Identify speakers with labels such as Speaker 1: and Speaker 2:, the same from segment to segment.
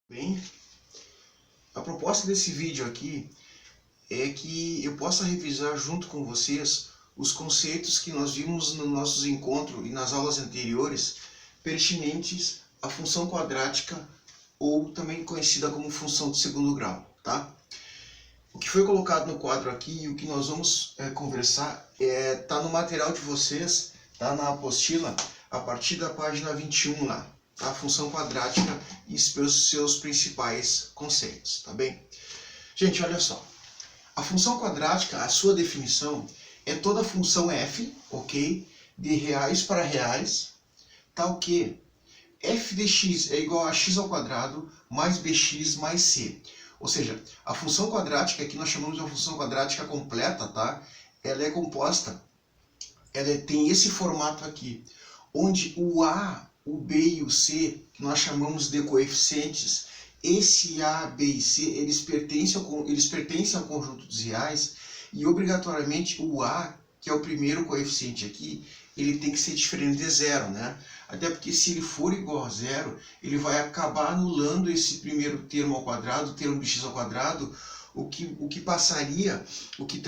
Speaker 1: Bem, a proposta desse vídeo aqui é que eu possa revisar junto com vocês os conceitos que nós vimos nos nossos encontros e nas aulas anteriores pertinentes à função quadrática, ou também conhecida como função de segundo grau, tá? O que foi colocado no quadro aqui e o que nós vamos conversar tá no material de vocês, tá na apostila, a partir da página 21 lá. A função quadrática e os seus principais conceitos, tá bem? Gente, olha só. A função quadrática, a sua definição, é toda função f, ok? De reais para reais, tal que f de x é igual a x ao quadrado mais bx mais c. Ou seja, a função quadrática, que nós chamamos de uma função quadrática completa, tá? Ela é composta, tem esse formato aqui, onde o a, o b e o c, que nós chamamos de coeficientes, esse a, b e c, eles pertencem ao conjunto dos reais, e obrigatoriamente o a, que é o primeiro coeficiente aqui, ele tem que ser diferente de zero, né? Até porque se ele for igual a zero, ele vai acabar anulando esse primeiro termo ao quadrado, o termo de x ao quadrado, o que passaria, o que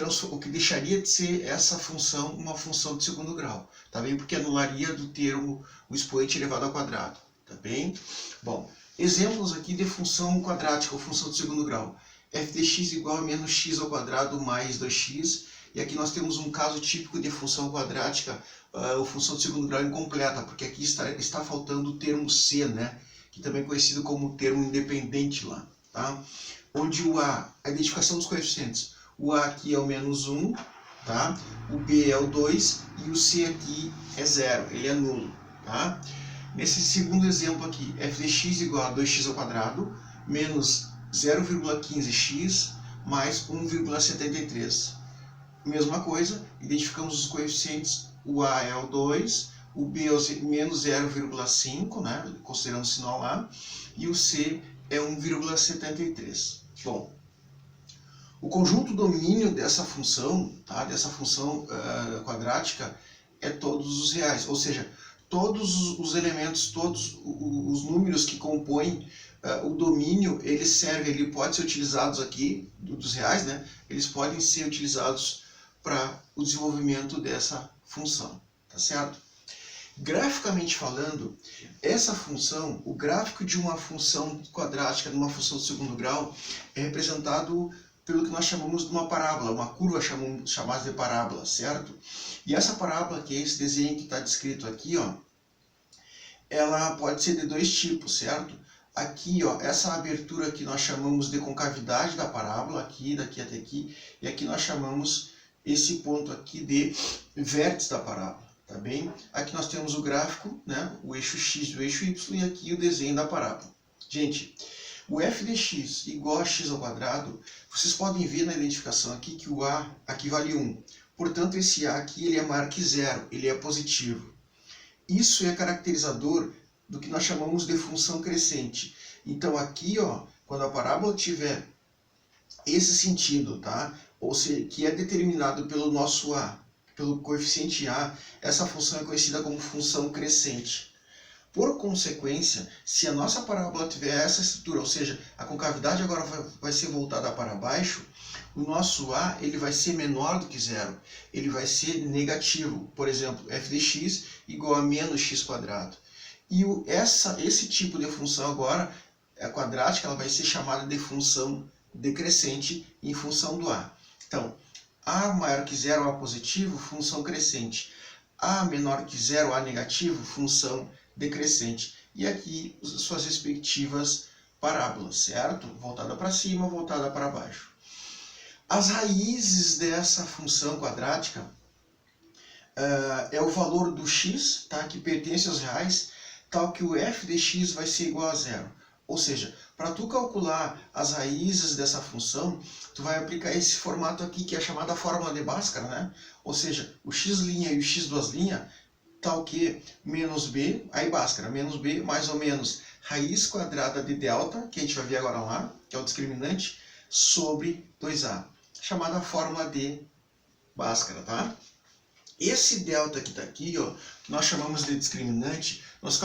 Speaker 1: deixaria de ser essa função uma função de segundo grau, tá bem? Porque anularia do termo o expoente elevado ao quadrado, tá bem? Bom, exemplos aqui de função quadrática ou função de segundo grau. f de x igual a menos x ao quadrado mais 2x, e aqui nós temos um caso típico de função quadrática, ou função de segundo grau incompleta, porque aqui está faltando o termo c, né? Que também é conhecido como termo independente lá, tá? Onde o a identificação dos coeficientes, o a aqui é o menos 1, tá? O b é o 2 e o c aqui é 0, ele é nulo, tá? Nesse segundo exemplo aqui, f de x igual a 2x ao quadrado menos 0,15x mais 1,73. Mesma coisa, identificamos os coeficientes, o a é o 2, o b é o menos 0,5, né, considerando o sinal lá, e o c é 1,73. Bom, o conjunto domínio dessa função, tá, quadrática, é todos os reais, ou seja, todos os elementos, todos os números que compõem o domínio, ele pode ser utilizados aqui, dos reais, né, eles podem ser utilizados para o desenvolvimento dessa função, tá certo? Graficamente falando, essa função, o gráfico de uma função quadrática, de uma função de segundo grau, é representado pelo que nós chamamos de uma parábola, uma curva chamada de parábola, certo? E essa parábola, que é esse desenho que está descrito aqui, ó, ela pode ser de dois tipos, certo? Aqui, ó, essa abertura que nós chamamos de concavidade da parábola, aqui, daqui até aqui, e aqui nós chamamos esse ponto aqui de vértice da parábola, tá bem? Aqui nós temos o gráfico, né, o eixo x e o eixo y, e aqui o desenho da parábola. Gente, o f de x igual a x ao quadrado, vocês podem ver na identificação aqui que o a aqui vale 1. Portanto, esse a aqui ele é maior que zero, ele é positivo. Isso é caracterizador do que nós chamamos de função crescente. Então aqui, ó, quando a parábola tiver esse sentido, tá? Ou seja, que é determinado pelo nosso a, pelo coeficiente a, essa função é conhecida como função crescente. Por consequência, se a nossa parábola tiver essa estrutura, ou seja, a concavidade agora vai ser voltada para baixo, o nosso a ele vai ser menor do que zero, ele vai ser negativo. Por exemplo, f de x igual a menos x quadrado. E esse tipo de função agora, a quadrática, ela vai ser chamada de função decrescente em função do a. Então, a maior que zero, a positivo, função crescente. A menor que zero, a negativo, função decrescente. E aqui suas respectivas parábolas, certo? Voltada para cima, voltada para baixo. As raízes dessa função quadrática é o valor do x, tá, que pertence aos reais, tal que o f de x vai ser igual a zero. Ou seja, para tu calcular as raízes dessa função, tu vai aplicar esse formato aqui, que é a chamada fórmula de Bhaskara, né? Ou seja, o x' e o x duas linhas, tal que menos b, aí Bhaskara, menos b mais ou menos raiz quadrada de delta, que a gente vai ver agora lá, que é o discriminante, sobre 2a, chamada fórmula de Bhaskara, tá? Esse delta que está aqui, ó, que nós chamamos de discriminante, nós